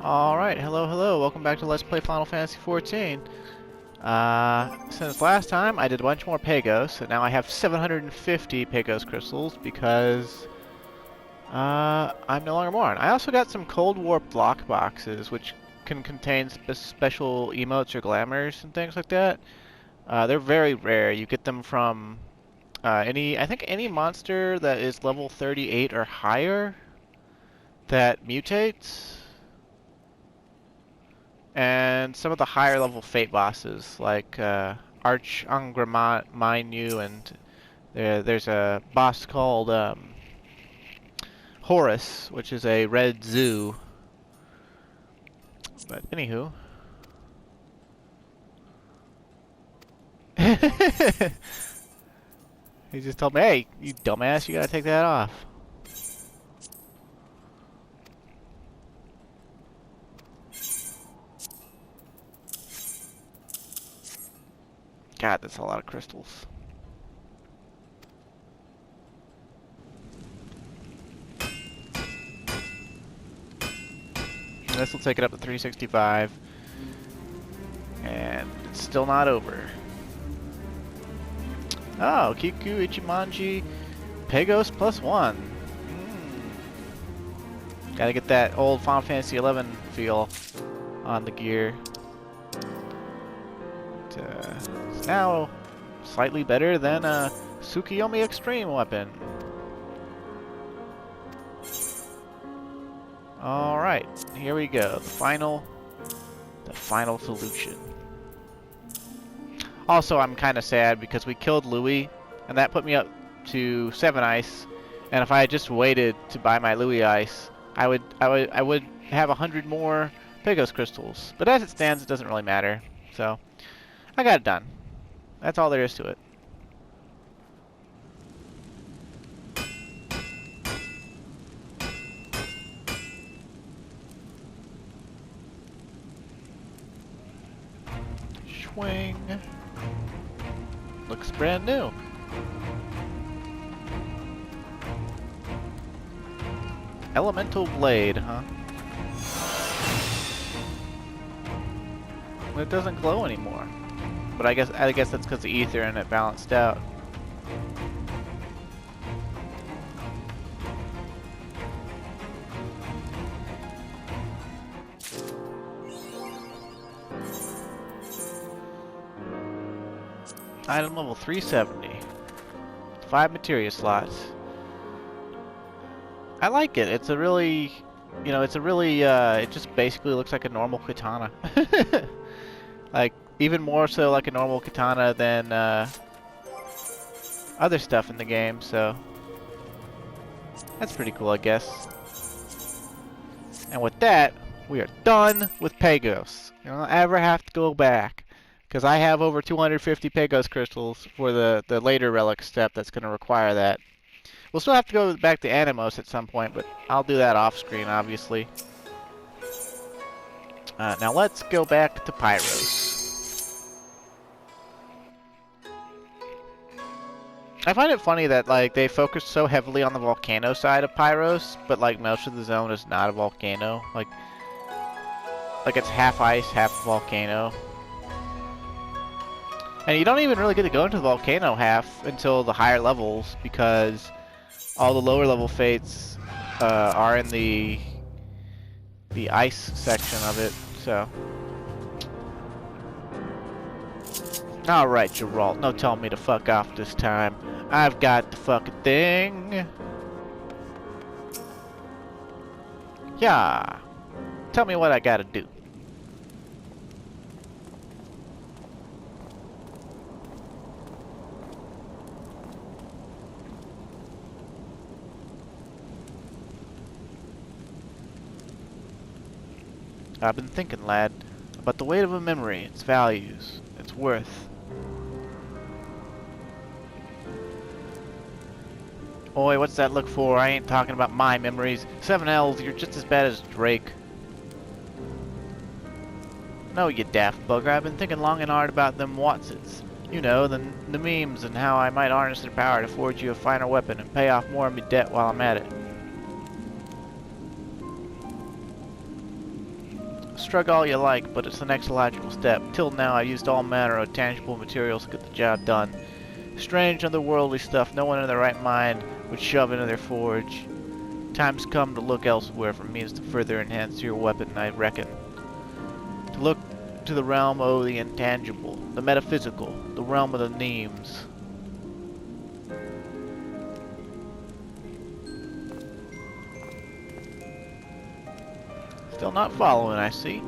Alright, hello, welcome back to Let's Play Final Fantasy XIV. Since last time, I did a bunch more Pyros, and now I have 750 Pyros crystals because I'm no longer Moron. I also got some Cold Warp block boxes, which can contain special emotes or glamours and things like that. They're very rare. You get them from I think any monster that is level 38 or higher that mutates. And some of the higher level fate bosses, like Arch Angramanyu, and there's a boss called Horus, which is a red zoo. But anywho. He just told me, hey, you dumbass, you gotta take that off. God, that's a lot of crystals. This will take it up to 365. And it's still not over. Oh, Kiku, Ichimonji, Pyros +1. Gotta get that old Final Fantasy XI feel on the gear. It's now slightly better than a Tsukiyomi Extreme weapon. Alright, here we go. The final solution. Also, I'm kind of sad because we killed Louis, and that put me up to 7 ice. And if I had just waited to buy my Louis ice, I would have 100 more Pyros crystals. But as it stands, it doesn't really matter. So I got it done. That's all there is to it. Swing. Looks brand new. Elemental blade, huh? It doesn't glow anymore. But I guess that's because the ether and it balanced out. Item level 370. 5 materia slots. I like it. It's a really, it just basically looks like a normal katana. Like, even more so like a normal katana than other stuff in the game, so that's pretty cool, I guess. And with that, we are done with Pyros. You don't ever have to go back, because I have over 250 Pyros crystals for the later Relic step that's going to require that. We'll still have to go back to Animos at some point, but I'll do that off screen, obviously. Now let's go back to Pyros. I find it funny that like they focus so heavily on the volcano side of Pyros, but like most of the zone is not a volcano. Like it's half ice, half volcano. And you don't even really get to go into the volcano half until the higher levels, because all the lower level fates are in the ice section of it. So. Alright, Geralt, no telling me to fuck off this time. I've got the fucking thing. Yeah. Tell me what I gotta do. I've been thinking, lad, about the weight of a memory, its values, its worth. Oi, what's that look for? I ain't talking about my memories. 7Ls, you're just as bad as Drake. No, you daft bugger, I've been thinking long and hard about them Watsons. You know, the Mnemes, and how I might harness their power to forge you a finer weapon and pay off more of my debt while I'm at it. Shrug all you like, but it's the next logical step. Till now, I used all manner of tangible materials to get the job done. Strange, otherworldly stuff no one in their right mind would shove into their forge. Time's come to look elsewhere for means to further enhance your weapon, I reckon. To look to the realm of the intangible, the metaphysical, the realm of the Mnemes. Still not following, I see.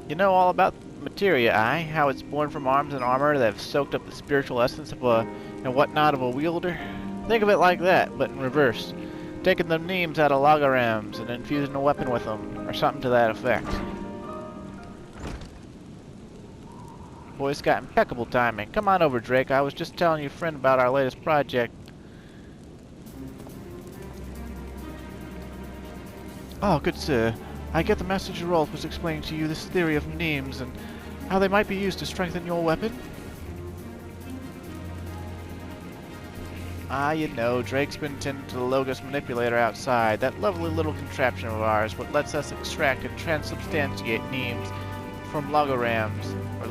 You know all about materia, how it's born from arms and armor that have soaked up the spiritual essence of and whatnot of a wielder? Think of it like that, but in reverse. Taking the Mnemes out of logorams and infusing a weapon with them, or something to that effect. Boy's got impeccable timing. Come on over, Drake. I was just telling your friend about our latest project. Oh, good sir. I get the message Rolf was explaining to you this theory of Mnemes and how they might be used to strengthen your weapon. Ah, you know, Drake's been tending to the Logos Manipulator outside, that lovely little contraption of ours, what lets us extract and transubstantiate Mnemes from logorams, or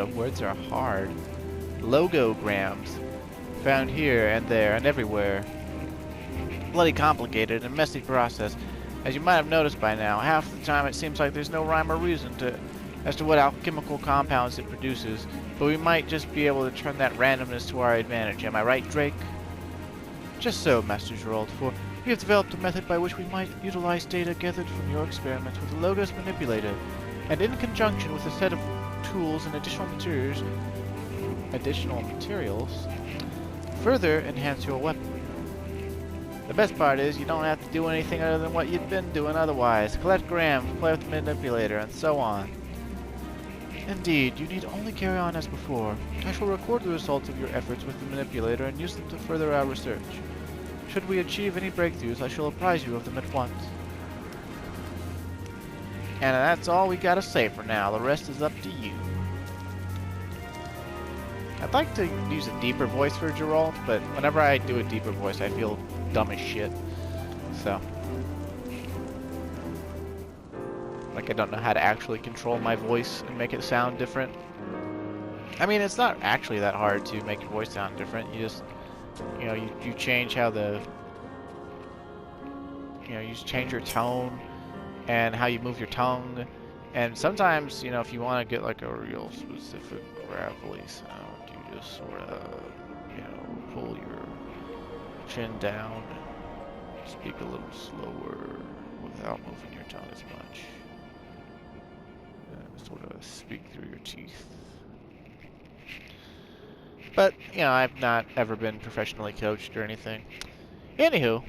words are hard. Logograms, found here and there and everywhere. Bloody complicated and messy process. As you might have noticed by now, half the time it seems like there's no rhyme or reason as to what alchemical compounds it produces, but we might just be able to turn that randomness to our advantage. Am I right, Drake? Just so, Master Gerald, for we have developed a method by which we might utilize data gathered from your experiments with the Logos Manipulator, and in conjunction with a set of tools and additional materials, further enhance your weapon. The best part is you don't have to do anything other than what you've been doing otherwise. Collect grams, play with the manipulator, and so on. Indeed, you need only carry on as before. I shall record the results of your efforts with the manipulator and use them to further our research. Should we achieve any breakthroughs, I shall apprise you of them at once. And that's all we gotta say for now. The rest is up to you. I'd like to use a deeper voice for Geralt, but whenever I do a deeper voice, I feel dumb as shit. So, like, I don't know how to actually control my voice and make it sound different. I mean, it's not actually that hard to make your voice sound different. You just, you know, you change how you just change your tone and how you move your tongue. And sometimes, you know, if you want to get like a real specific gravelly sound, you just sort of, you know, pull your chin down, speak a little slower without moving your tongue as much. Sort of speak through your teeth. But, you know, I've not ever been professionally coached or anything. Anywho,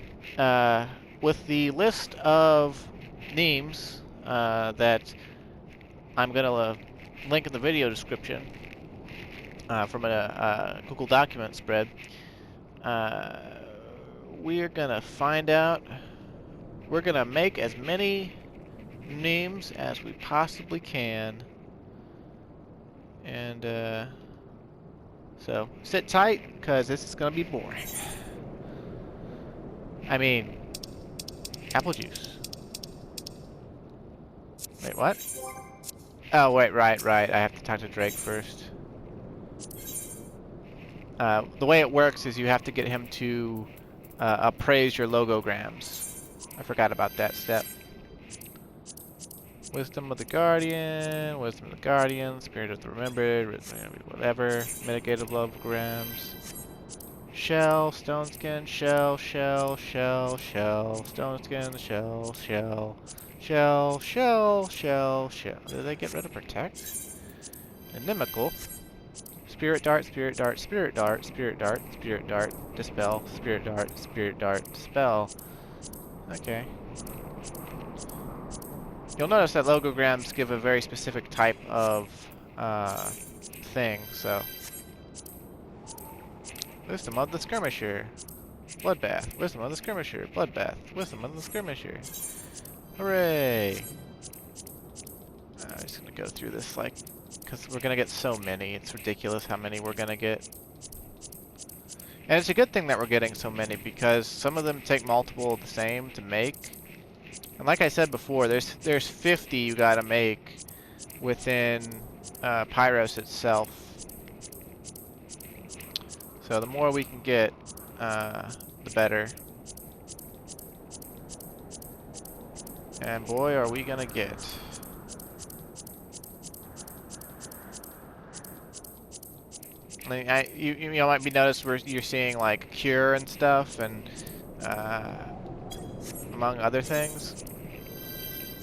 with the list of Mnemes that I'm going to link in the video description from a Google document spread, we're going to find out, we're going to make as many Mnemes as we possibly can. And, so, sit tight, because this is going to be boring. I mean, apple juice. Wait, what? Oh, wait, right. I have to talk to Drake first. The way it works is you have to get him to appraise your logograms. I forgot about that step. Wisdom of the Guardian, Spirit of the Remembered, whatever, mitigated logograms. Shell, stone skin, shell, stone skin, shell. Did they get rid of protect? Inimical. Spirit dart, dispel, spirit dart, dispel. Okay. You'll notice that logograms give a very specific type of thing, so. Wisdom of the Skirmisher. Bloodbath. Wisdom of the Skirmisher. Bloodbath. Wisdom of the Skirmisher. Hooray! I'm just gonna go through this, like, because we're gonna get so many. It's ridiculous how many we're gonna get. And it's a good thing that we're getting so many, because some of them take multiple of the same to make. And like I said before, there's 50 you gotta make within Pyros itself. So the more we can get, the better. And boy, are we gonna get. I mean, you know, might be noticed where you're seeing like cure and stuff, and among other things.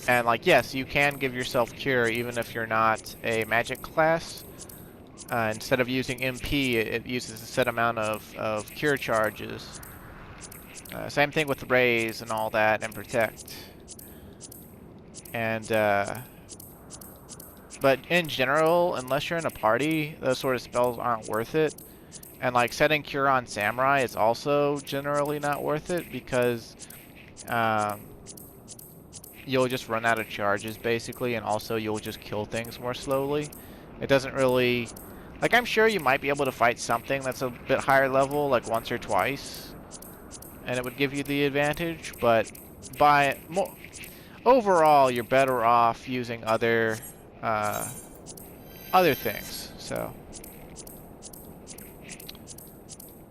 And like, yes, you can give yourself cure even if you're not a magic class. Instead of using MP, it uses a set amount of cure charges. Same thing with raise and all that, and protect. And but in general, unless you're in a party, those sort of spells aren't worth it. And like setting cure on samurai is also generally not worth it because you'll just run out of charges basically, and also you'll just kill things more slowly. It doesn't really, like, I'm sure you might be able to fight something that's a bit higher level, like once or twice, and it would give you the advantage, but overall you're better off using other things. So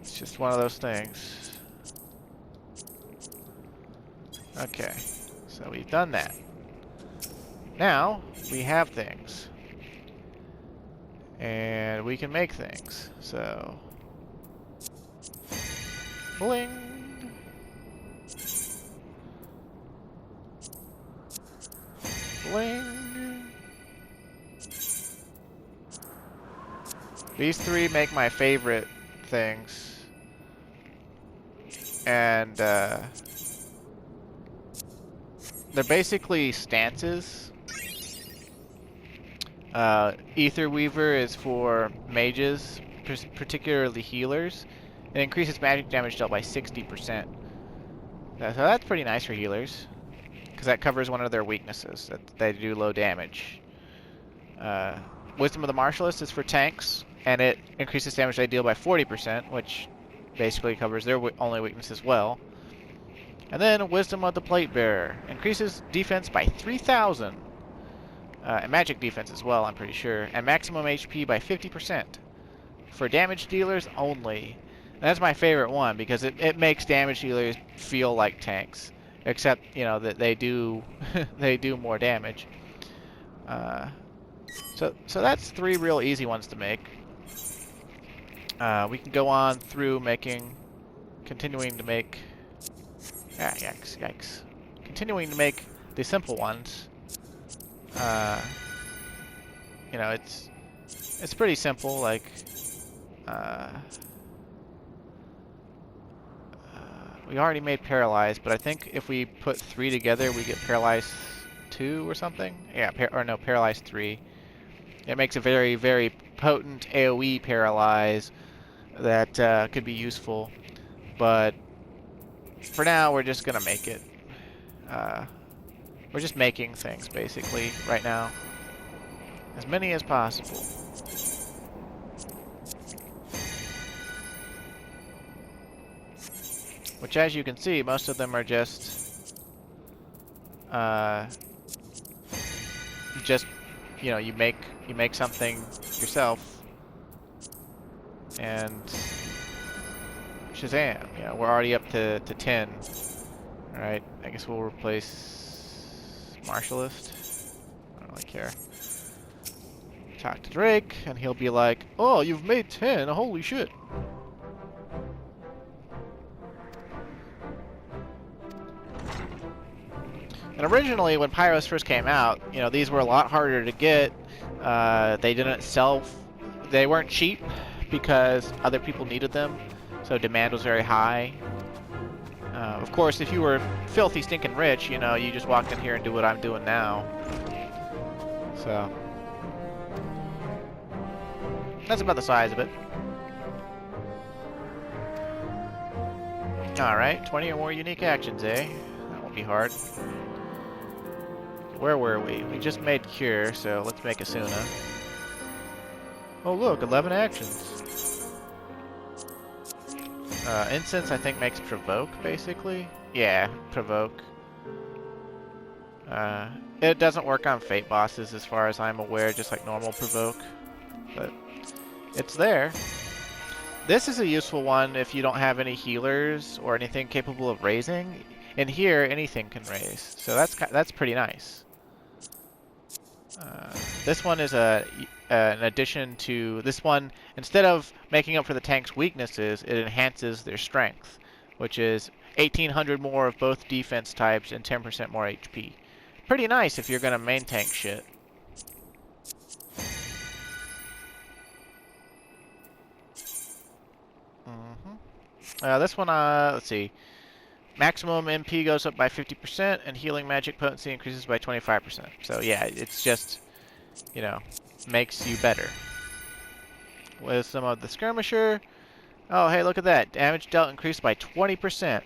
it's just one of those things. Okay, so we've done that. Now we have things, and we can make things. So bling, bling. These three make my favorite things, and they're basically stances. Ether Weaver is for mages, particularly healers. It increases magic damage dealt by 60%. So that's pretty nice for healers, because that covers one of their weaknesses, that they do low damage. Wisdom of the Martialist is for tanks, and it increases damage they deal by 40%, which basically covers their only weakness as well. And then Wisdom of the Plate Bearer increases defense by 3,000, and magic defense as well, I'm pretty sure, and maximum HP by 50% for damage dealers only. And that's my favorite one because it makes damage dealers feel like tanks, except you know that they do they do more damage. So that's three real easy ones to make. We can go on through continuing to make. Ah, yikes. Continuing to make the simple ones. You know, it's pretty simple. Like, we already made Paralyzed, but I think if we put 3 together, we get Paralyzed 2 or something. Yeah, Paralyzed 3. It makes a very, very potent AoE Paralyze that could be useful, but for now, we're just gonna make it. We're just making things, basically, right now. As many as possible. Which, as you can see, most of them are just, you know, you make something yourself, and Shazam! Yeah, we're already up to 10. All right, I guess we'll replace Martialist. I don't really care. Talk to Drake, and he'll be like, "Oh, you've made 10! Holy shit!" And originally, when Pyros first came out, you know, these were a lot harder to get. They didn't sell. They weren't cheap because other people needed them, so demand was very high. Of course, if you were filthy stinking rich, you know, you just walked in here and do what I'm doing now. So that's about the size of it. Alright, 20 or more unique actions, eh? That won't be hard. Where were we? We just made Cure, so let's make Asuna. Oh look, 11 actions. Incense, I think, makes Provoke, basically. Yeah, Provoke. It doesn't work on Fate bosses as far as I'm aware, just like normal provoke. But it's there. This is a useful one if you don't have any healers or anything capable of raising. In here, anything can raise, so that's pretty nice. This one is an addition to this one. Instead of making up for the tank's weaknesses, it enhances their strength, which is 1,800 more of both defense types and 10% more HP. Pretty nice if you're gonna main tank shit. This one, let's see. Maximum MP goes up by 50%, and healing magic potency increases by 25%. So yeah, it's just, you know, makes you better. With some of the Skirmisher, oh hey, look at that. Damage dealt increased by 20%.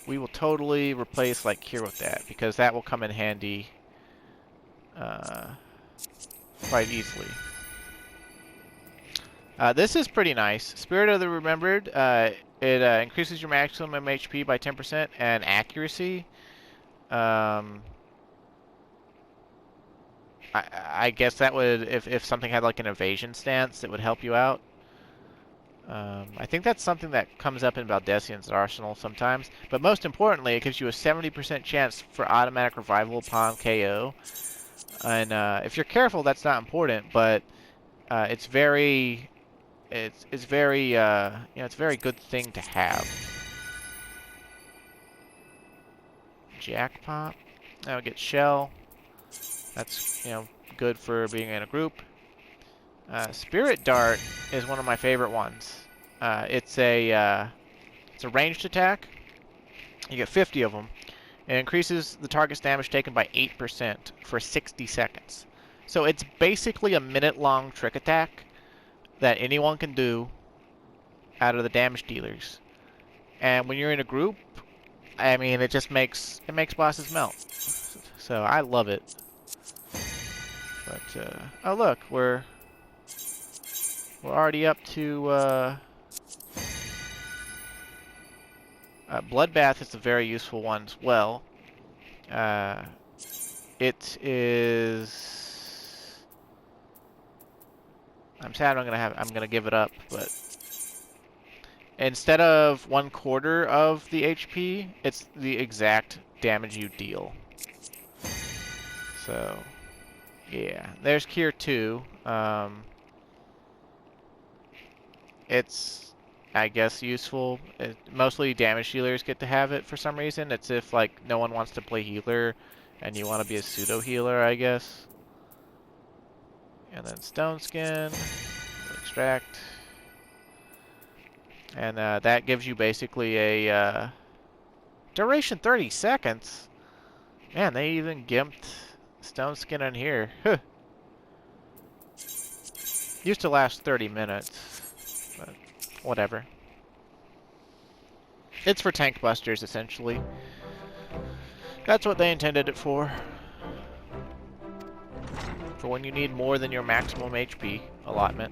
We will totally replace like here with that, because that will come in handy quite easily. This is pretty nice. Spirit of the Remembered, it increases your maximum HP by 10% and accuracy. I guess that would, if something had like an evasion stance, it would help you out. I think that's something that comes up in Valdesian's arsenal sometimes. But most importantly, it gives you a 70% chance for automatic revival upon KO. And if you're careful, that's not important, but it's very, you know, it's a very good thing to have. Jackpot. Now we get Shell. That's, you know, good for being in a group. Spirit Dart is one of my favorite ones. It's a ranged attack. You get 50 of them. It increases the target's damage taken by 8% for 60 seconds. So it's basically a minute-long trick attack that anyone can do out of the damage dealers. And when you're in a group, I mean, it just makes bosses melt. So I love it. But oh look, we're already up to Bloodbath is a very useful one as well. It is. I'm sad I'm gonna give it up, but instead of 1/4 of the HP, it's the exact damage you deal. So yeah, there's Kier 2. It's, I guess, useful. Mostly damage dealers get to have it for some reason. It's if like no one wants to play healer and you want to be a pseudo healer, I guess. And then Stone Skin, extract, and that gives you basically a duration 30 seconds. Man, they even gimped Stone Skin in here. Used to last 30 minutes, but whatever. It's for tank busters, essentially. That's what they intended it for. For when you need more than your maximum HP allotment.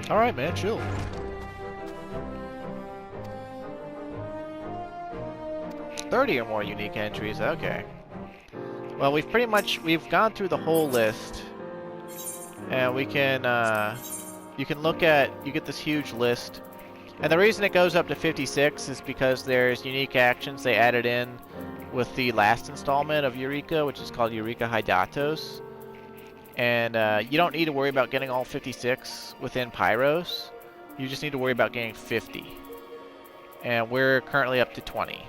Alright, man, chill. $30 or more unique entries, okay. Well, we've gone through the whole list. And we can, you can look at, you get this huge list. And the reason it goes up to 56 is because there's unique actions they added in with the last installment of Eureka, which is called Eureka Hydatos. And you don't need to worry about getting all 56 within Pyros. You just need to worry about getting 50. And we're currently up to 20.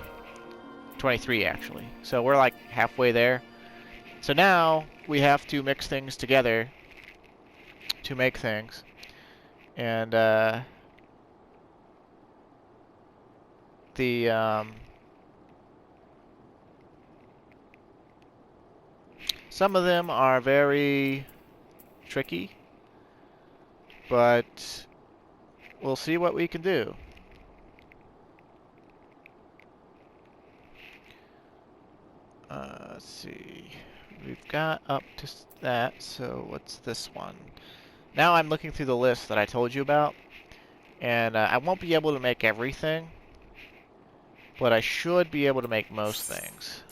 23 actually. So we're like halfway there. So now we have to mix things together to make things. And some of them are very tricky, but we'll see what we can do. Let's see. We've got up to that, so what's this one? Now I'm looking through the list that I told you about, and I won't be able to make everything, but I should be able to make most things.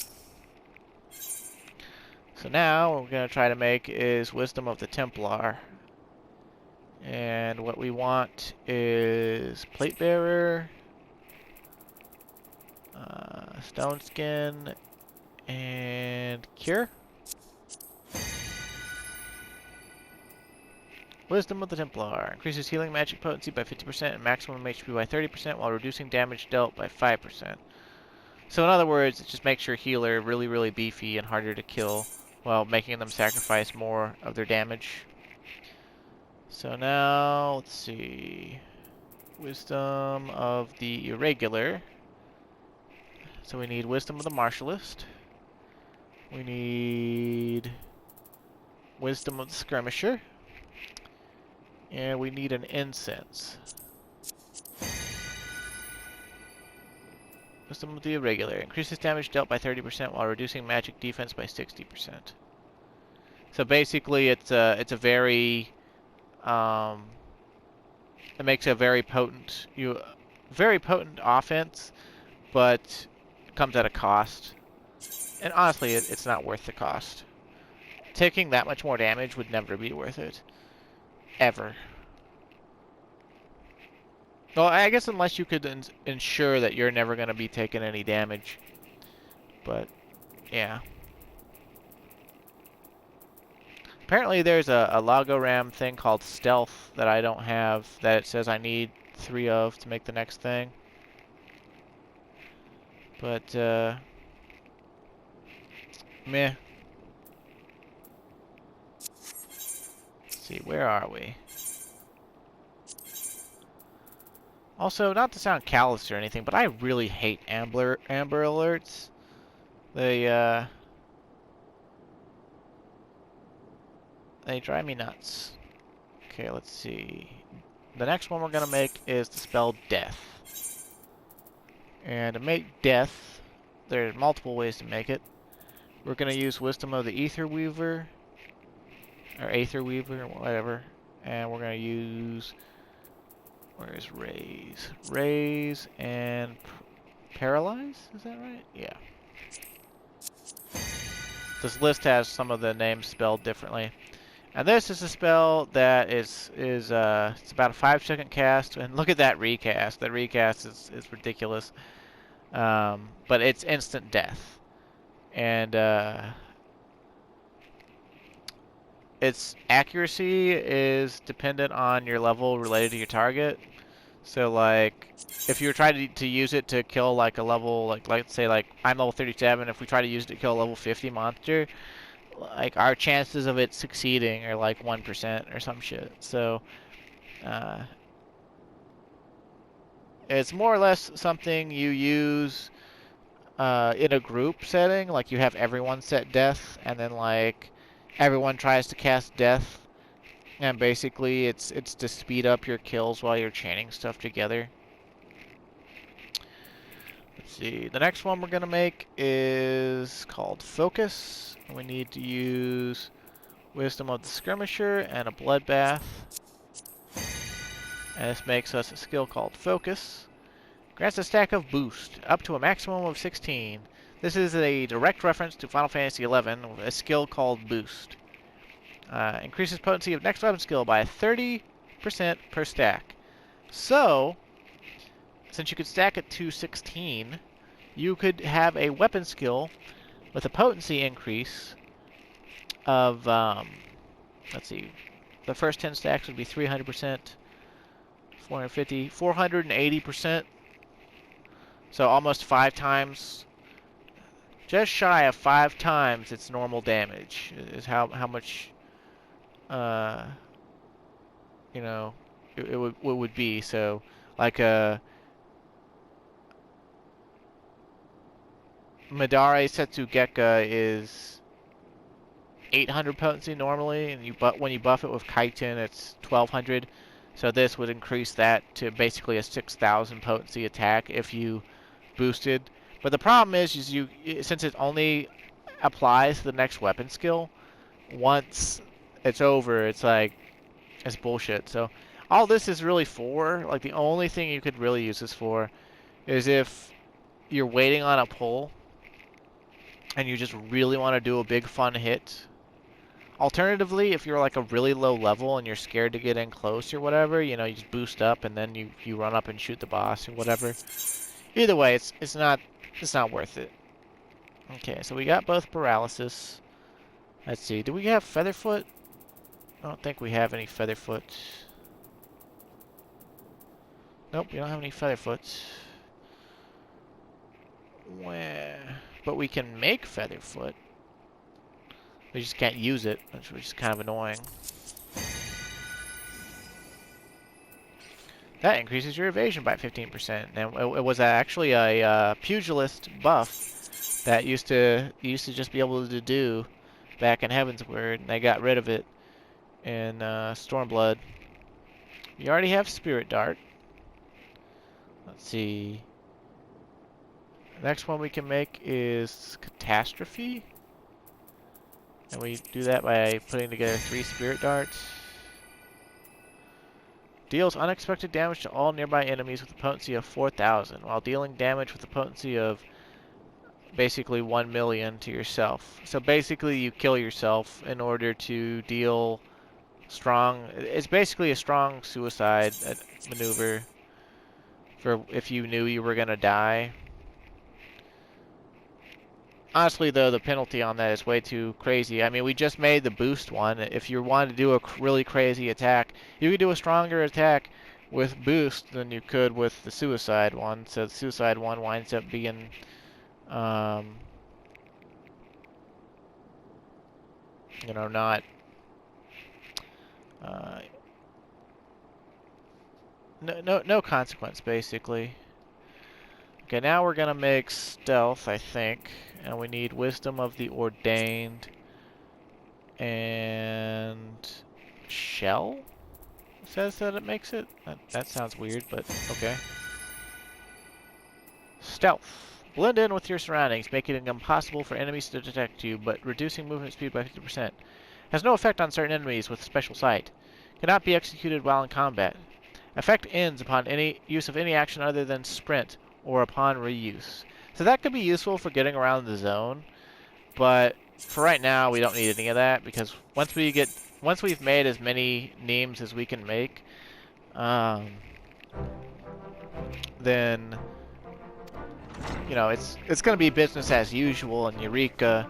So now what we're going to try to make is Wisdom of the Templar. And what we want is Plate Bearer, Stone Skin, and Cure. Wisdom of the Templar. Increases healing magic potency by 50% and maximum HP by 30% while reducing damage dealt by 5%. So in other words, it just makes your healer really, really beefy and harder to kill while making them sacrifice more of their damage. So now, let's see. Wisdom of the Irregular. So we need Wisdom of the Martialist. We need Wisdom of the Skirmisher. And we need an Incense. Wisdom of the Irregular. Increases damage dealt by 30% while reducing magic defense by 60%. So basically, it's a very it makes a very potent offense, but it comes at a cost. And honestly, it's not worth the cost. Taking that much more damage would never be worth it. Ever. Well, I guess unless you could ensure that you're never going to be taking any damage. But, yeah. Apparently there's a Logoram thing called Stealth that I don't have, that it says I need 3 of to make the next thing. But, meh. Let's see, where are we? Also, not to sound callous or anything, but I really hate Amber Alerts. They drive me nuts. Okay, let's see. The next one we're going to make is the spell Death. And to make Death, there's multiple ways to make it. We're going to use Wisdom of the Aether Weaver, or Aether Weaver, or whatever. And we're going to use... Where's Raise? Raise and Paralyze? Is that right? Yeah. This list has some of the names spelled differently. And this is a spell that it's about a 5-second cast. And look at that recast. That recast is ridiculous. But it's instant death. And its accuracy is dependent on your level related to your target. So, like, if you were trying to use it to kill, like, a level, like, let's say, like, I'm level 37, if we try to use it to kill a level 50 monster, like, our chances of it succeeding are, like, 1% or some shit. So, it's more or less something you use in a group setting. Like, you have everyone set death, and then, like, everyone tries to cast death. And basically, it's to speed up your kills while you're chaining stuff together. Let's see. The next one we're going to make is called Focus. We need to use Wisdom of the Skirmisher and a Bloodbath. And this makes us a skill called Focus. Grants a stack of Boost, up to a maximum of 16. This is a direct reference to Final Fantasy XI, a skill called Boost. Increases potency of next weapon skill by 30% per stack. So, since you could stack it to 16, you could have a weapon skill with a potency increase of, let's see, the first 10 stacks would be 300%, 450, 480%. So almost 5 times, just shy of 5 times its normal damage is how much, you know, it would be. So, like a Madare Setsugeka is 800 potency normally, and when you buff it with Kaiten, it's 1200. So this would increase that to basically a 6000 potency attack if you boosted. But the problem is since it only applies to the next weapon skill, once it's over, it's like It's bullshit. So all this is really for, like, the only thing you could really use this for is if you're waiting on a pull and you just really want to do a big fun hit. Alternatively, if you're like a really low level and you're scared to get in close or whatever, you know, you just boost up and then you run up and shoot the boss or whatever. Either way, it's not worth it. Okay, so we got both paralysis. Let's see, do we have Featherfoot? I don't think we have any Featherfoot. Nope, we don't have any Featherfoot. But we can make Featherfoot. We just can't use it, which is kind of annoying. That increases your evasion by 15%. And it was actually a pugilist buff that used to just be able to do back in Heavensward, and they got rid of it in Stormblood. You already have Spirit Dart. Let's see. The next one we can make is Catastrophe. And we do that by putting together 3 Spirit Darts. Deals unexpected damage to all nearby enemies with a potency of 4,000, while dealing damage with a potency of basically 1 million to yourself. So basically you kill yourself in order to deal strong... It's basically a strong suicide maneuver for if you knew you were going to die. Honestly, though, the penalty on that is way too crazy. I mean, we just made the boost one. If you wanted to do a really crazy attack, you could do a stronger attack with boost than you could with the suicide one. So the suicide one winds up being, you know, not... no consequence, basically. Okay, now we're gonna make stealth, I think, and we need wisdom of the ordained and shell. It says that it makes it. That sounds weird, but okay. Stealth. Blend in with your surroundings, making it impossible for enemies to detect you, but reducing movement speed by 50%. Has no effect on certain enemies with special sight. Cannot be executed while in combat. Effect ends upon any use of any action other than sprint, or upon reuse. So that could be useful for getting around the zone, but for right now we don't need any of that, because once we've made as many Mnemes as we can make, then you know it's going to be business as usual in Eureka.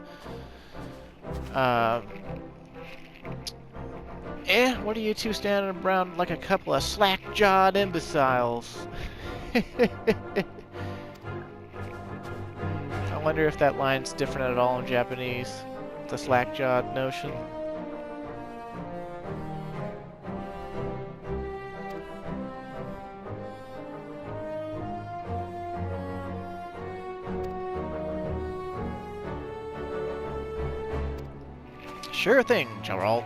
What are you two standing around like a couple of slack-jawed imbeciles? I wonder if that line's different at all in Japanese, the slack-jawed notion. Sure thing, Geralt.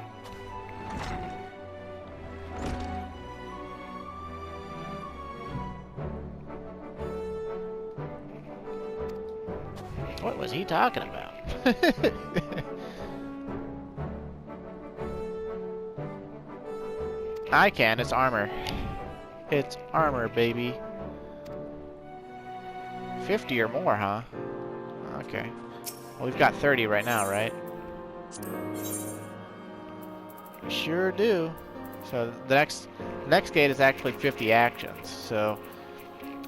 What was he talking about? I can, it's armor. It's armor, baby. 50 or more, huh? Okay. Well, we've got 30 right now, right? We sure do. So the next gate is actually 50 actions, so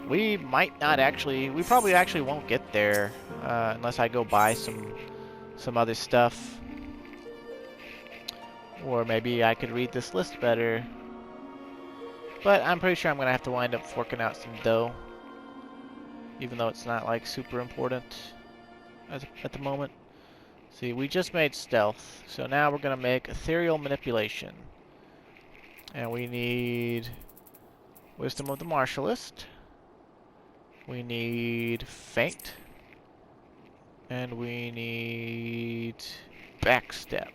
we might not actually... We probably actually won't get there unless I go buy some other stuff. Or maybe I could read this list better. But I'm pretty sure I'm going to have to wind up forking out some dough. Even though it's not like super important at the moment. See, we just made stealth. So now we're going to make Ethereal Manipulation. And we need Wisdom of the Martialist. We need Feint. And we need Backstep.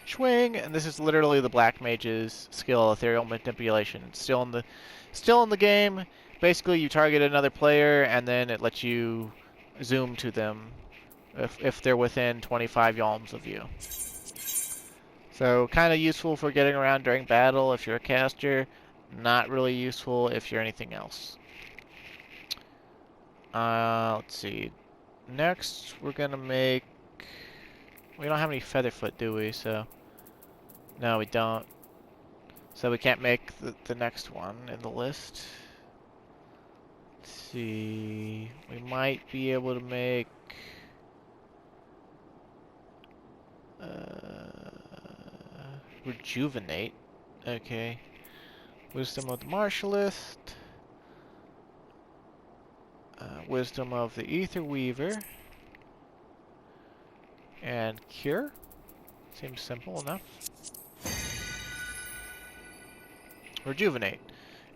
Swing, and this is literally the Black Mage's skill, Ethereal Manipulation. It's still in the game. Basically, you target another player, and then it lets you zoom to them if they're within 25 yalms of you. So kind of useful for getting around during battle if you're a caster. Not really useful if you're anything else. Let's see. Next, we're gonna make... We don't have any Featherfoot, do we? So... No, we don't. So we can't make the next one in the list. Let's see... We might be able to make... Rejuvenate. Okay. Wisdom of the Martialist. Wisdom of the Ether Weaver. And Cure. Seems simple enough. Rejuvenate.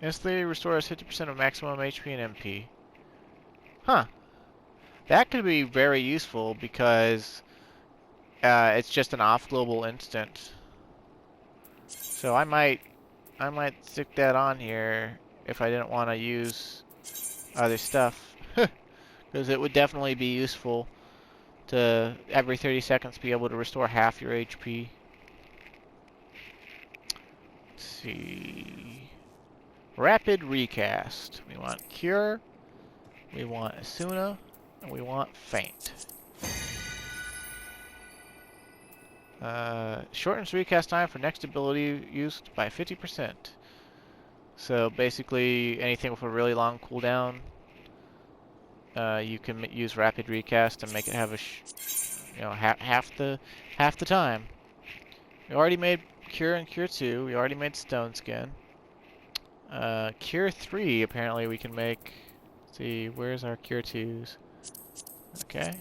Instantly restores 50% of maximum HP and MP. Huh. That could be very useful because it's just an off-global instant. So I might stick that on here if I didn't want to use other stuff. Because it would definitely be useful to every 30 seconds be able to restore half your HP. Let's see. Rapid Recast. We want Cure, we want Asuna, and we want Faint. Shortens recast time for next ability used by 50%. So basically, anything with a really long cooldown, you can use Rapid Recast and make it have a, half the time. We already made Cure and Cure 2. We already made Stone Skin. Cure 3 apparently we can make. Let's see, where's our Cure 2s? Okay.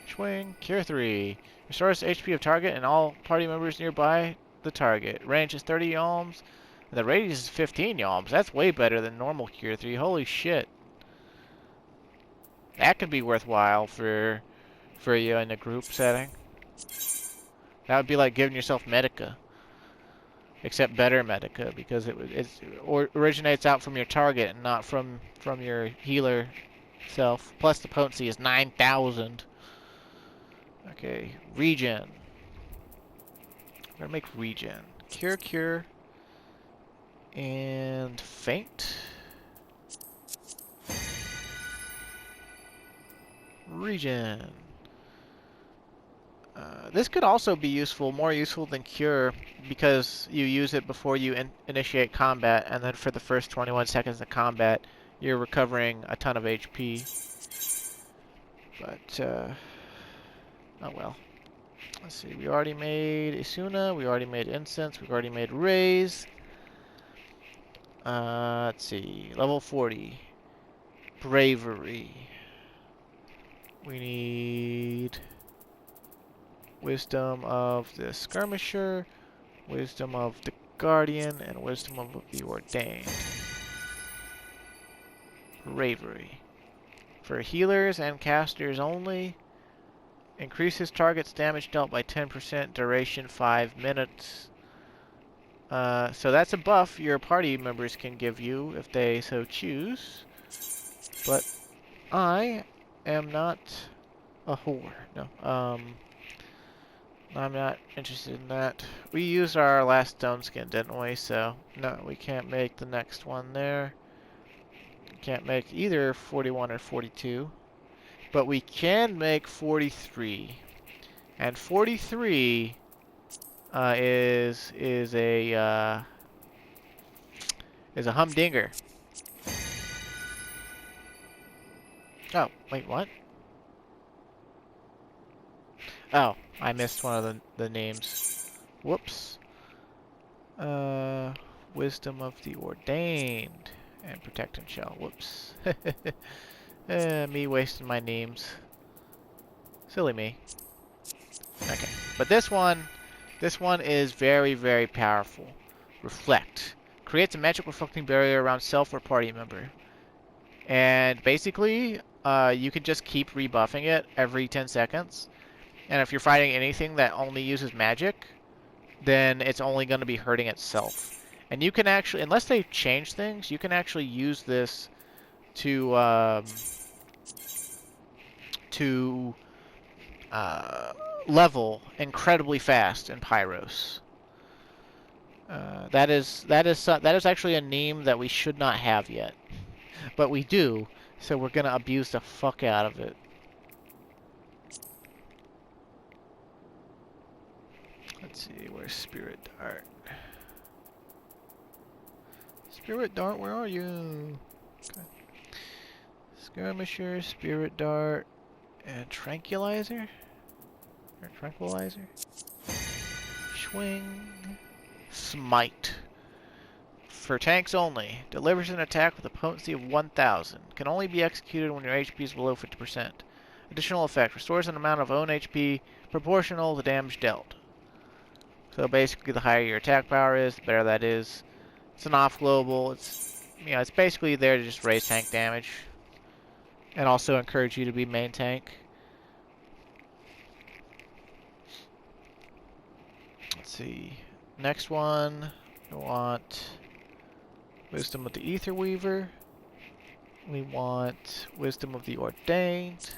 Swing, Cure 3. Restores HP of target and all party members nearby the target. Range is 30 yalms. And the radius is 15 yalms. That's way better than normal Cure 3. Holy shit. That could be worthwhile for you in a group setting. That would be like giving yourself Medica. Except better Medica, because it originates out from your target and not from your healer self. Plus the potency is 9,000. Okay, regen. I'm gonna make regen. Cure, and faint. Regen. This could also be useful, more useful than Cure, because you use it before you initiate combat, and then for the first 21 seconds of combat, you're recovering a ton of HP. But, oh well. Let's see, we already made Asuna, we already made Incense, we already made Raise. Let's see, level 40. Bravery. We need Wisdom of the Skirmisher, Wisdom of the Guardian, and Wisdom of the Ordained. Bravery. For healers and casters only, increases target's damage dealt by 10%, duration 5 minutes. So that's a buff your party members can give you if they so choose. But I am not a whore. No. I'm not interested in that. We used our last stone skin, didn't we? So, no, we can't make the next one there. Can't make either 41 or 42. But we can make 43. And 43 is a humdinger. Oh, wait, what? Oh, I missed one of the names. Whoops. Wisdom of the Ordained and Protect and Shell. Whoops. Me wasting my names. Silly me. Okay, but this one is very, very powerful. Reflect. Creates a magic reflecting barrier around self or party member. And basically, you can just keep rebuffing it every 10 seconds. And if you're fighting anything that only uses magic, then it's only going to be hurting itself. And you can actually, unless they change things, you can actually use this to level incredibly fast in Pyros. That is actually a Mneme that we should not have yet, but we do, so we're gonna abuse the fuck out of it. Let's see, where's Spirit Dart? Spirit Dart, where are you? Okay. Skirmisher, Spirit Dart, and Tranquilizer? Or Tranquilizer? Swing. Smite. For tanks only. Delivers an attack with a potency of 1000. Can only be executed when your HP is below 50%. Additional effect. Restores an amount of own HP proportional to damage dealt. So basically, the higher your attack power is, the better that is. It's an off-global. It's basically there to just raise tank damage. And also encourage you to be main tank. Let's see. Next one, we want Wisdom of the Ether Weaver. We want Wisdom of the Ordained.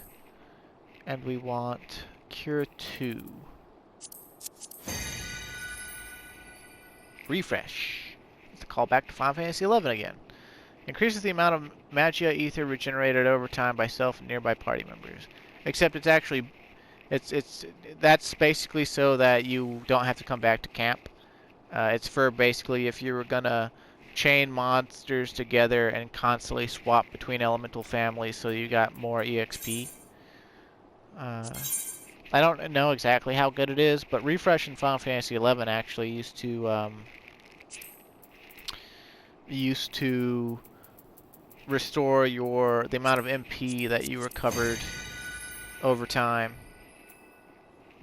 And we want Cure 2. Refresh. It's a callback to Final Fantasy XI again. Increases the amount of magia ether regenerated over time by self and nearby party members. Except it's actually, that's basically so that you don't have to come back to camp. It's for basically if you were gonna chain monsters together and constantly swap between elemental families so you got more EXP. I don't know exactly how good it is, but Refresh in Final Fantasy XI actually used to restore the amount of MP that you recovered over time.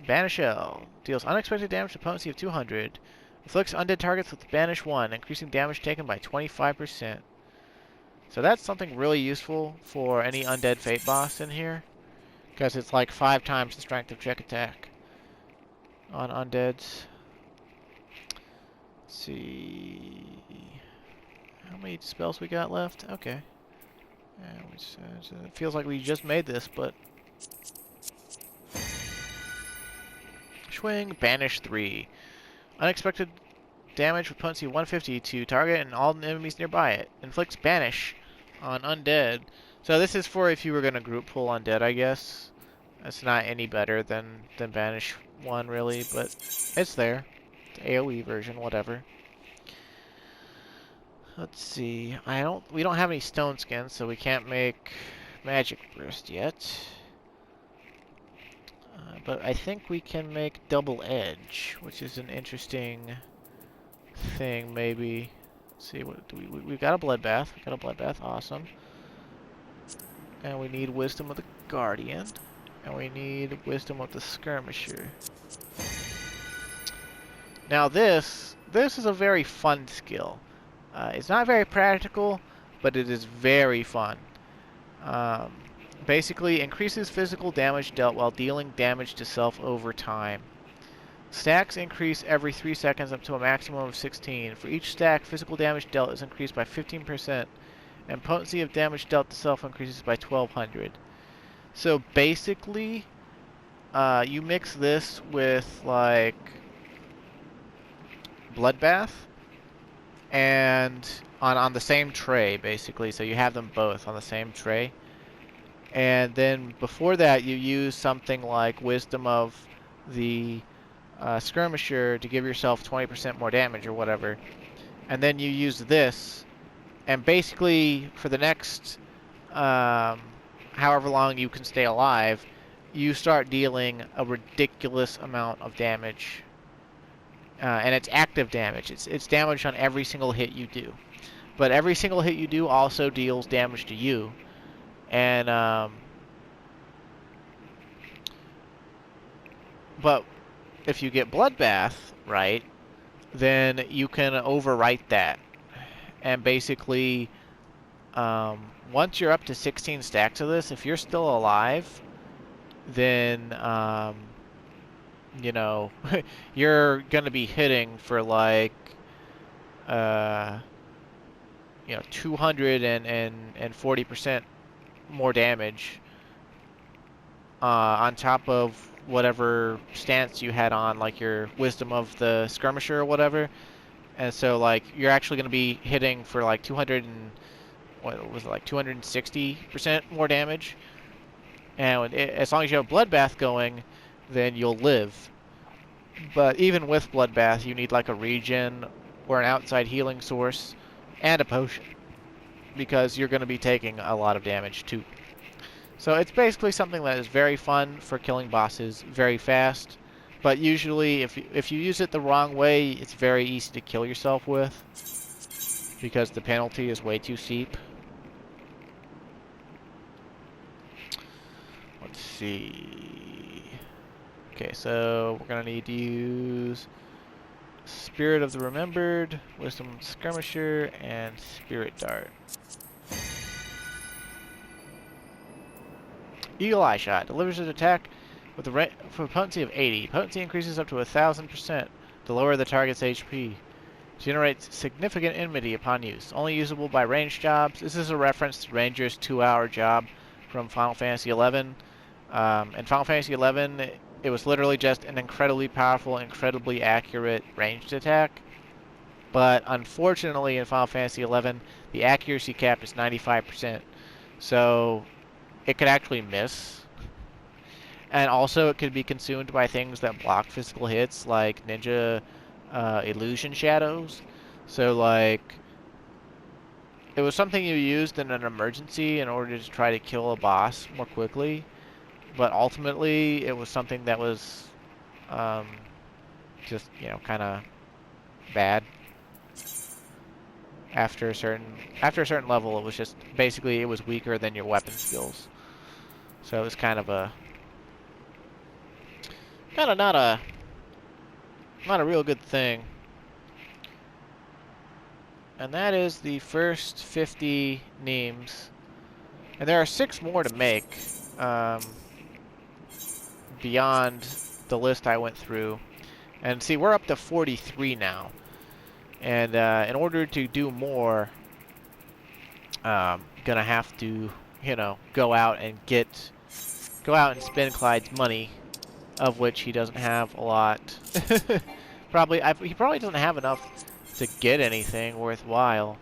Banish Shell deals unexpected damage to potency of 200. Afflicts undead targets with Banish 1, increasing damage taken by 25%. So that's something really useful for any undead fate boss in here, because it's like 5 times the strength of check attack on undeads. Let's see. How many spells we got left? Okay. It feels like we just made this, but... Swing, Banish 3. Unexpected damage with potency 150 to target and all enemies nearby it. Inflicts Banish on undead. So this is for if you were going to group pull undead, I guess. It's not any better than Banish 1, really, but it's there. It's AoE version, whatever. Let's see. We don't have any stone skins, so we can't make Magic Burst yet. But I think we can make Double Edge, which is an interesting thing, maybe. Let's see, what do we've got a Bloodbath. We got a Bloodbath, awesome. And we need Wisdom of the Guardian. And we need Wisdom of the Skirmisher. Now this is a very fun skill. It's not very practical, but it is very fun. Basically, increases physical damage dealt while dealing damage to self over time. Stacks increase every 3 seconds up to a maximum of 16. For each stack, physical damage dealt is increased by 15%, and potency of damage dealt to self increases by 1200. So basically, you mix this with, like, Bloodbath, and on the same tray, basically, so you have them both on the same tray. And then before that, you use something like Wisdom of the Skirmisher to give yourself 20% more damage or whatever. And then you use this, and basically for the next however long you can stay alive, you start dealing a ridiculous amount of damage. And it's active damage. It's damage on every single hit you do. But every single hit you do also deals damage to you. And, but if you get Bloodbath, right, then you can overwrite that. And basically, once you're up to 16 stacks of this, if you're still alive, then, you know, you're going to be hitting for like, you know, 240% more damage on top of whatever stance you had on, like your wisdom of the skirmisher or whatever. And so like you're actually going to be hitting for like 200 and what was it, like 260% more damage. And as long as you have Bloodbath going, then you'll live. But even with Bloodbath, you need like a regen or an outside healing source and a potion, because you're going to be taking a lot of damage too. So it's basically something that is very fun for killing bosses very fast, but usually if you use it the wrong way, it's very easy to kill yourself with, because the penalty is way too steep. Let's see. Okay, so we're going to need to use Spirit of the Remembered, Wisdom Skirmisher, and Spirit Dart. Eagle Eye Shot delivers an attack with a potency of 80. Potency increases up to 1000% to lower the target's HP. Generates significant enmity upon use. Only usable by ranged jobs. This is a reference to Ranger's 2-hour job from Final Fantasy XI. In Final Fantasy XI, it was literally just an incredibly powerful, incredibly accurate ranged attack. But unfortunately, in Final Fantasy XI, the accuracy cap is 95%. So it could actually miss. And also it could be consumed by things that block physical hits, like ninja illusion shadows. So like, it was something you used in an emergency in order to try to kill a boss more quickly. But ultimately, it was something that was just, you know, kind of bad. After a certain level, it was just basically it was weaker than your weapon skills. So it was kind of not a real good thing. And that is the first 50 Mnemes, and there are 6 more to make. Beyond the list I went through. And see, we're up to 43 now. And in order to do more, gonna have to, you know, go out and spend Clyde's money, of which he doesn't have a lot. He probably doesn't have enough to get anything worthwhile.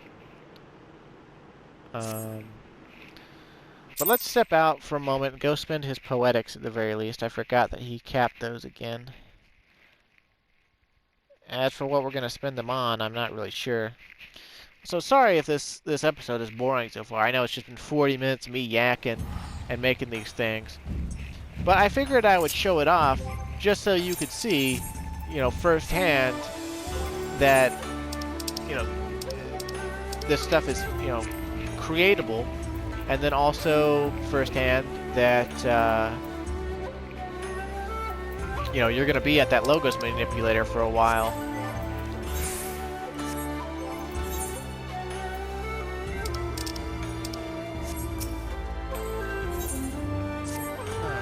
But let's step out for a moment and go spend his poetics at the very least. I forgot that he capped those again. As for what we're going to spend them on, I'm not really sure. So sorry if this episode is boring so far. I know it's just been 40 minutes of me yakking and making these things. But I figured I would show it off just so you could see, you know, firsthand that, you know, this stuff is, you know, creatable. And then also firsthand that, you know, you're going to be at that logos manipulator for a while.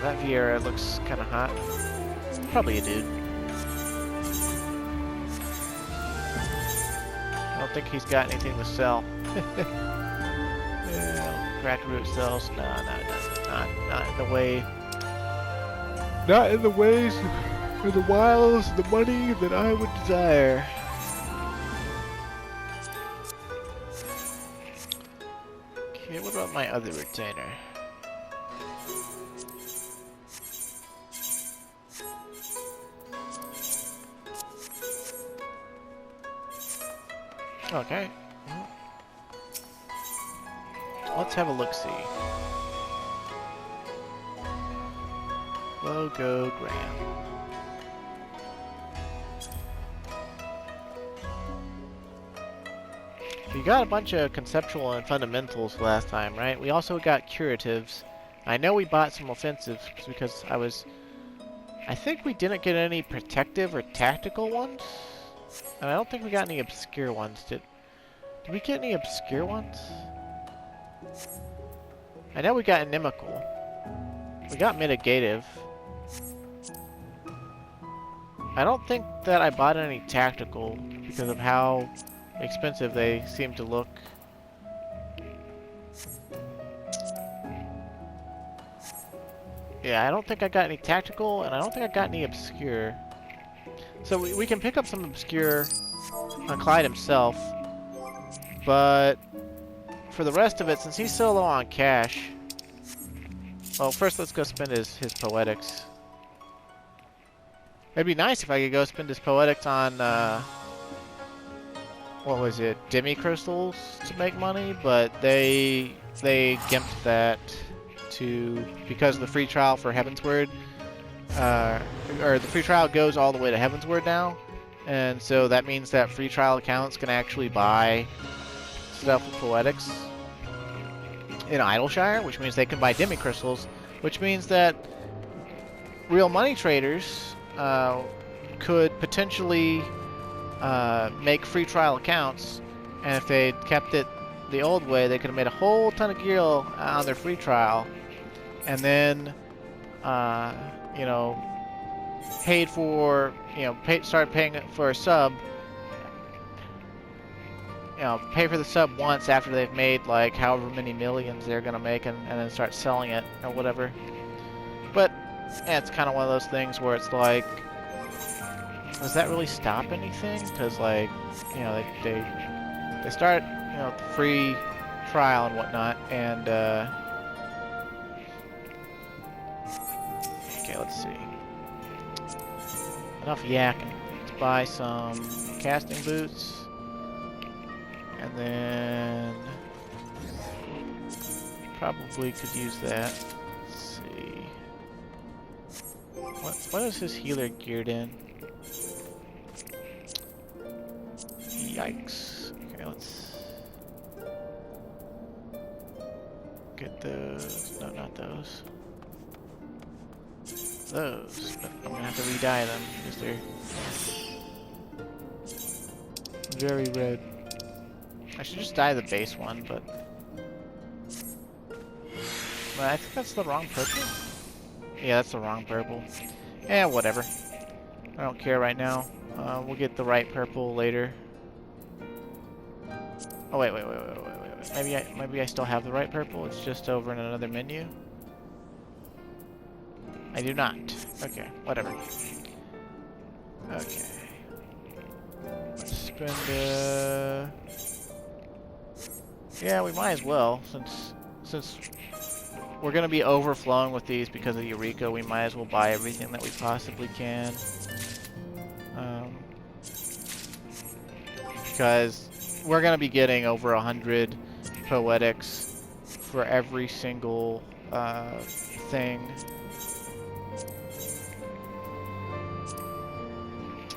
That Vieira looks kind of hot. Probably a dude. I don't think he's got anything to sell. Cracked root cells? No, not in the way. Not in the ways, or the wiles, the money that I would desire. Okay, what about my other retainer? Okay. Let's have a look-see. Logogram. We got a bunch of conceptual and fundamentals last time, right? We also got curatives. I know we bought some offensives because I think we didn't get any protective or tactical ones. And I don't think we got any obscure ones. Did we get any obscure ones? I know we got inimical. We got mitigative. I don't think that I bought any tactical because of how expensive they seem to look. Yeah, I don't think I got any tactical, and I don't think I got any obscure. So we can pick up some obscure on Clyde himself, but for the rest of it, since he's so low on cash... Well, first let's go spend his poetics. It'd be nice if I could go spend his poetics on, what was it, demi crystals to make money, but they gimped that to, because of the free trial for Heavensward, or the free trial goes all the way to Heavensward now, and so that means that free trial accounts can actually buy stuff with poetics in Idleshire, which means they can buy demi crystals, which means that real money traders could potentially make free trial accounts, and if they kept it the old way, they could have made a whole ton of gear on their free trial, and then you know, paid for, started paying for a sub. Pay for the sub once after they've made like however many millions they're gonna make, and then start selling it or whatever. But yeah, it's kind of one of those things where it's like, does that really stop anything? Because like, they start the free trial and whatnot, and okay, let's see. Enough yakking. Let's buy some casting boots. And then probably could use that. Let's see. What is his healer geared in? Yikes. Okay, let's get those. No, not those. Those. But I'm gonna have to re-dye them because they're very red. I should just dye the base one, but I think that's the wrong purple. Yeah, that's the wrong purple. Eh, whatever. I don't care right now. We'll get the right purple later. Oh wait. Maybe I still have the right purple. It's just over in another menu. I do not. Okay, whatever. Okay. Let's spend yeah, we might as well, since we're gonna be overflowing with these because of Eureka. We might as well buy everything that we possibly can, because we're gonna be getting over 100 poetics for every single thing.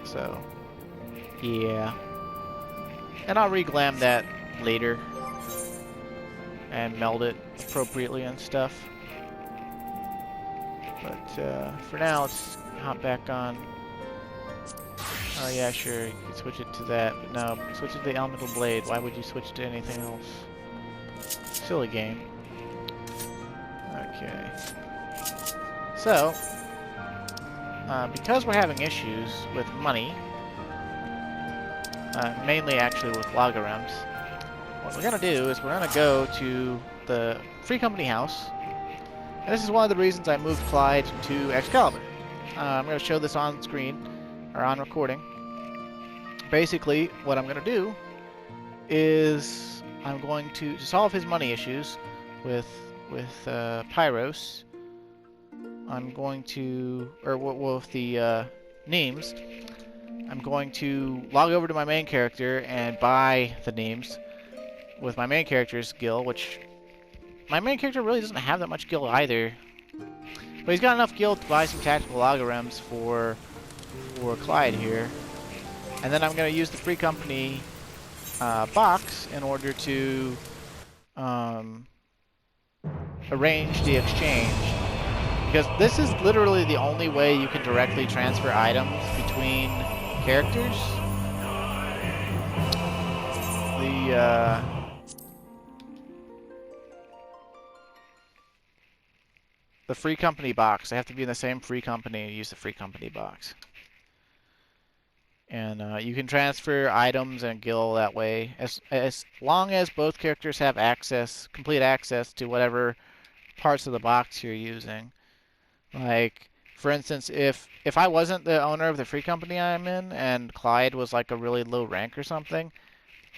So, yeah, and I'll reglam that later and meld it appropriately and stuff. But for now, let's hop back on. Oh yeah, sure, you can switch it to that, but no, switch it to the Elemental Blade. Why would you switch to anything else? Silly game. Okay. So, because we're having issues with money, mainly actually with logarithms, what we're going to do is we're going to go to the Free Company House, and this is one of the reasons I moved Clyde to Excalibur. I'm going to show this on screen, or on recording. Basically, what I'm going to do is I'm going to solve his money issues with Pyros. I'm going to, or with the Mnemes, I'm going to log over to my main character and buy the Mnemes with my main character's gil, which my main character really doesn't have that much gil either. But he's got enough gil to buy some tactical logarithms for Clyde here. And then I'm going to use the Free Company box in order to arrange the exchange. Because this is literally the only way you can directly transfer items between characters. The Free Company box. They have to be in the same Free Company and use the Free Company box. And you can transfer items and gil that way, as long as both characters have access, complete access to whatever parts of the box you're using. Like, for instance, if I wasn't the owner of the free company I'm in and Clyde was like a really low rank or something,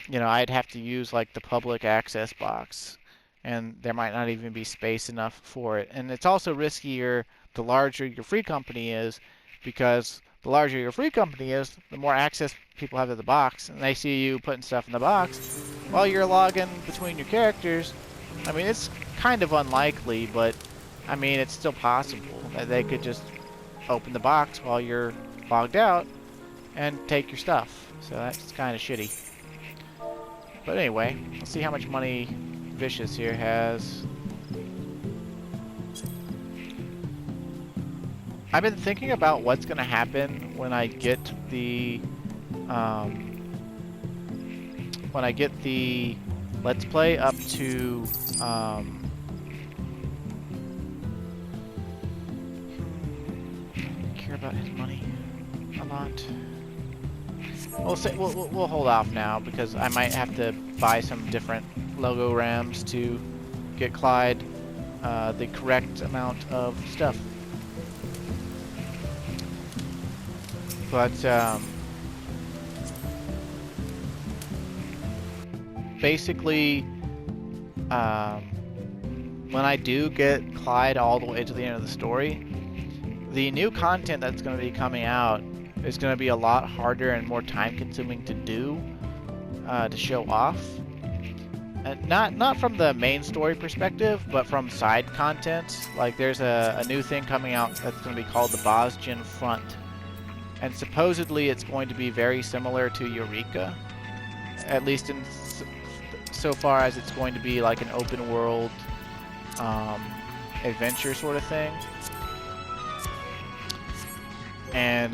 you know, I'd have to use like the public access box, and there might not even be space enough for it. And it's also riskier the larger your free company is, because the larger your free company is, the more access people have to the box, and they see you putting stuff in the box while you're logging between your characters. I mean, it's kind of unlikely, but I mean, it's still possible that they could just open the box while you're logged out and take your stuff. So that's kind of shitty. But anyway, let's see how much money Vicious here has. I've been thinking about what's going to happen when I get the Let's Play up to care about his money a lot. We'll hold off now because I might have to buy some different logo rams to get Clyde the correct amount of stuff. But basically, when I do get Clyde all the way to the end of the story, the new content that's going to be coming out is going to be a lot harder and more time-consuming to do, to show off. And not from the main story perspective, but from side content. Like, there's a new thing coming out that's going to be called the Bosgen Front. And supposedly it's going to be very similar to Eureka, at least in so far as it's going to be like an open world adventure sort of thing. And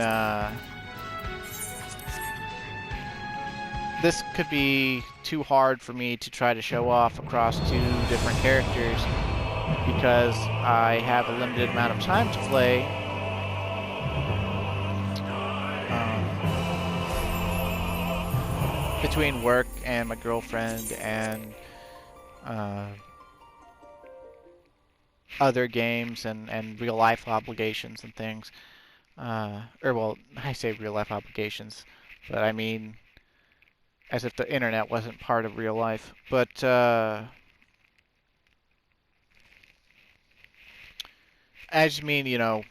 this could be too hard for me to try to show off across two different characters because I have a limited amount of time to play. Between work and my girlfriend and other games and real life obligations and things. Or well, I say real life obligations, but I mean as if the internet wasn't part of real life. But I just mean, you know,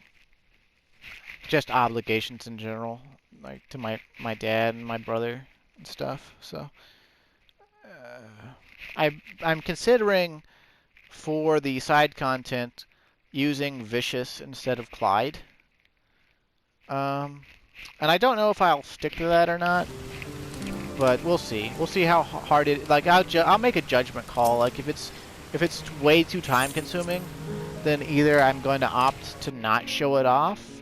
just obligations in general, like to my dad and my brother and stuff. So I'm considering for the side content using Vicious instead of Clyde. And I don't know if I'll stick to that or not, but we'll see. We'll see how hard it. Like I'll make a judgment call. Like if it's way too time consuming, then either I'm going to opt to not show it off,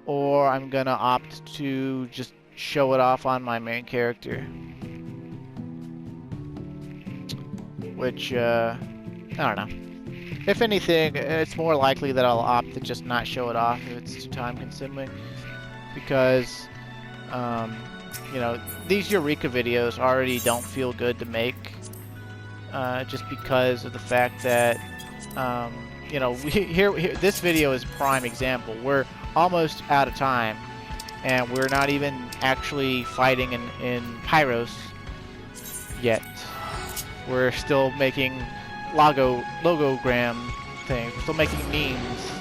or I'm going to opt to just show it off on my main character. Which, I don't know. If anything, it's more likely that I'll opt to just not show it off if it's too time consuming. Because, you know, these Eureka videos already don't feel good to make. Just because of the fact that, you know, here this video is a prime example. We're almost out of time, and we're not even actually fighting in Pyros yet. We're still making logogram things. We're still making memes.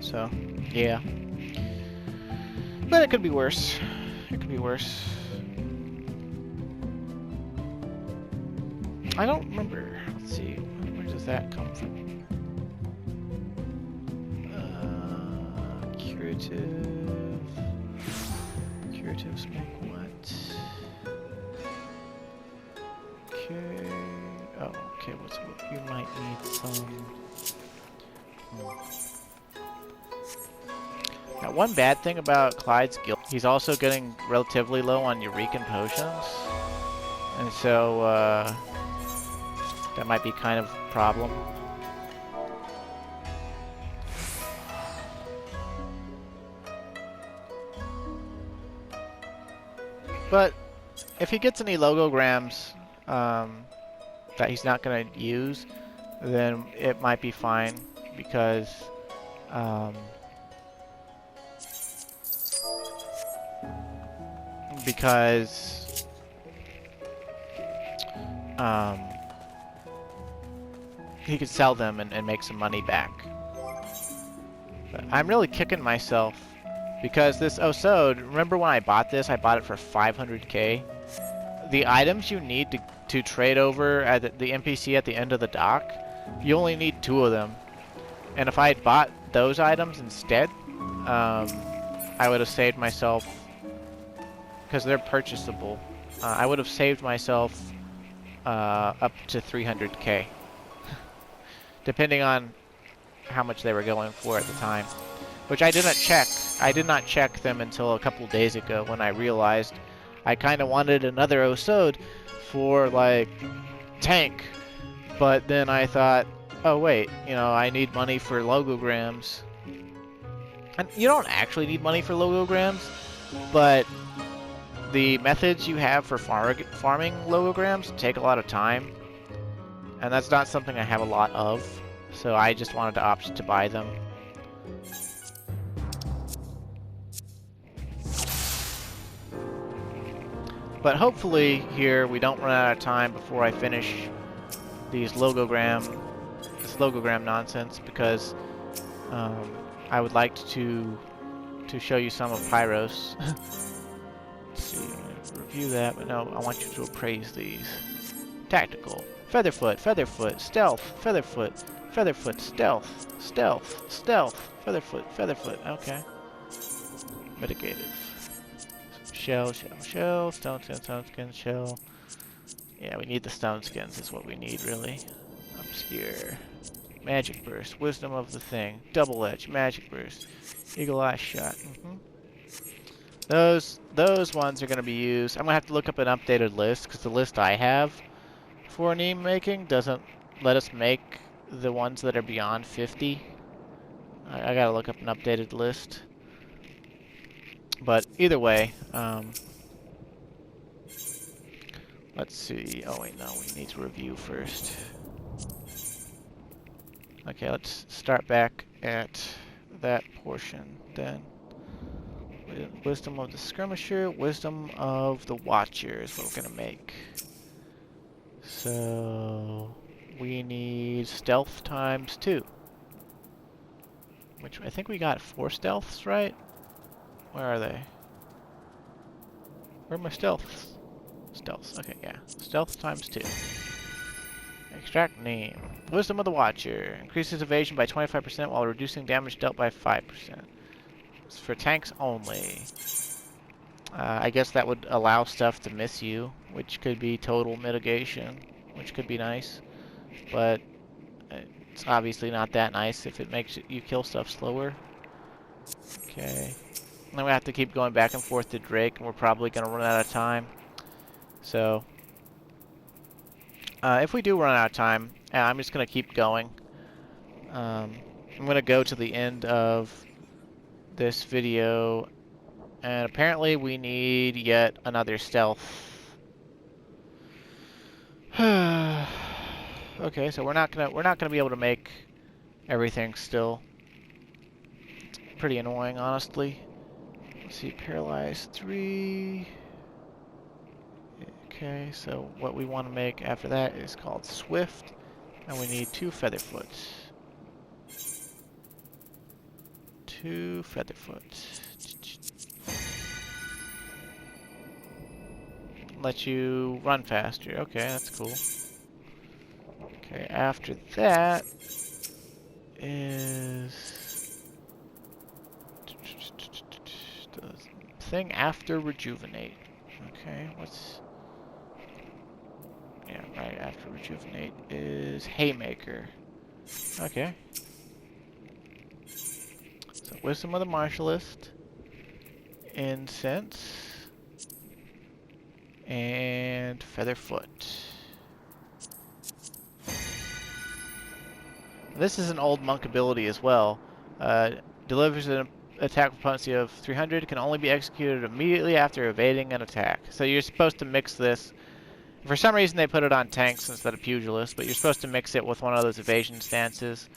So, yeah. But it could be worse. It could be worse. I don't remember. Let's see. Where does that come from? Curatives make what? Okay. Oh, okay. You might need some. Now, one bad thing about Clyde's guild, he's also getting relatively low on Eurekan potions, and so that might be kind of a problem. But if he gets any logograms that he's not going to use, then it might be fine because because he could sell them and make some money back. But I'm really kicking myself because this Osode, remember when I bought this? I bought it for 500k. The items you need to trade over at the NPC at the end of the dock, you only need 2 of them. And if I had bought those items instead, I would have saved myself, because they're purchasable, I would have saved myself up to 300k. Depending on how much they were going for at the time. Which I did not check. I did not check them until a couple days ago when I realized I kind of wanted another Osode for, like, tank. But then I thought, oh wait, you know, I need money for logograms. And you don't actually need money for logograms, but the methods you have for farming logograms take a lot of time. And that's not something I have a lot of, so I just wanted to opt to buy them. But hopefully here we don't run out of time before I finish this logogram nonsense, because I would like to show you some of Pyros. Let's see, I'm gonna review that, but no, I want you to appraise these. Tactical. Featherfoot, Featherfoot, Stealth, Featherfoot, Featherfoot, Stealth, Stealth, Stealth, Featherfoot, Featherfoot, okay. Mitigative. Shell, shell, shell, stone skin, shell. Yeah, we need the stone skins is what we need, really. Obscure. Magic Burst, Wisdom of the Thing, Double Edge, Magic Burst, Eagle Eye Shot. Those ones are going to be used. I'm going to have to look up an updated list, because the list I have for Mneme making doesn't let us make the ones that are beyond 50. I got to look up an updated list. But either way, let's see. Oh wait, no, we need to review first. Okay, let's start back at that portion then. Wisdom of the Skirmisher, Wisdom of the Watcher is what we're gonna make. So we need Stealth times 2. Which I think we got 4 stealths, right? Where are they? Where are my stealths? Stealths, okay, yeah. Stealth times 2. Extract name. Wisdom of the Watcher. Increases evasion by 25% while reducing damage dealt by 5%. It's for tanks only. I guess that would allow stuff to miss you, which could be total mitigation, which could be nice. But it's obviously not that nice if it makes you kill stuff slower. Okay. Then we have to keep going back and forth to Drake, and we're probably going to run out of time. So, if we do run out of time, I'm just going to keep going. I'm going to go to the end of this video, and apparently we need yet another stealth. Okay, so we're not gonna be able to make everything still. It's pretty annoying, honestly. Let's see, paralyzed 3. Okay, so what we want to make after that is called Swift, and we need 2 Featherfoots. 2 Featherfoots. Let you run faster. Okay, that's cool. Okay, after that is the thing after Rejuvenate. Okay, what's... Yeah, right after Rejuvenate is Haymaker. Okay. So, Wisdom of the Martialist, Incense, and Featherfoot. This is an old monk ability as well. Delivers an attack with potency of 300, can only be executed immediately after evading an attack. So you're supposed to mix this. For some reason they put it on tanks instead of pugilists, but you're supposed to mix it with one of those evasion stances.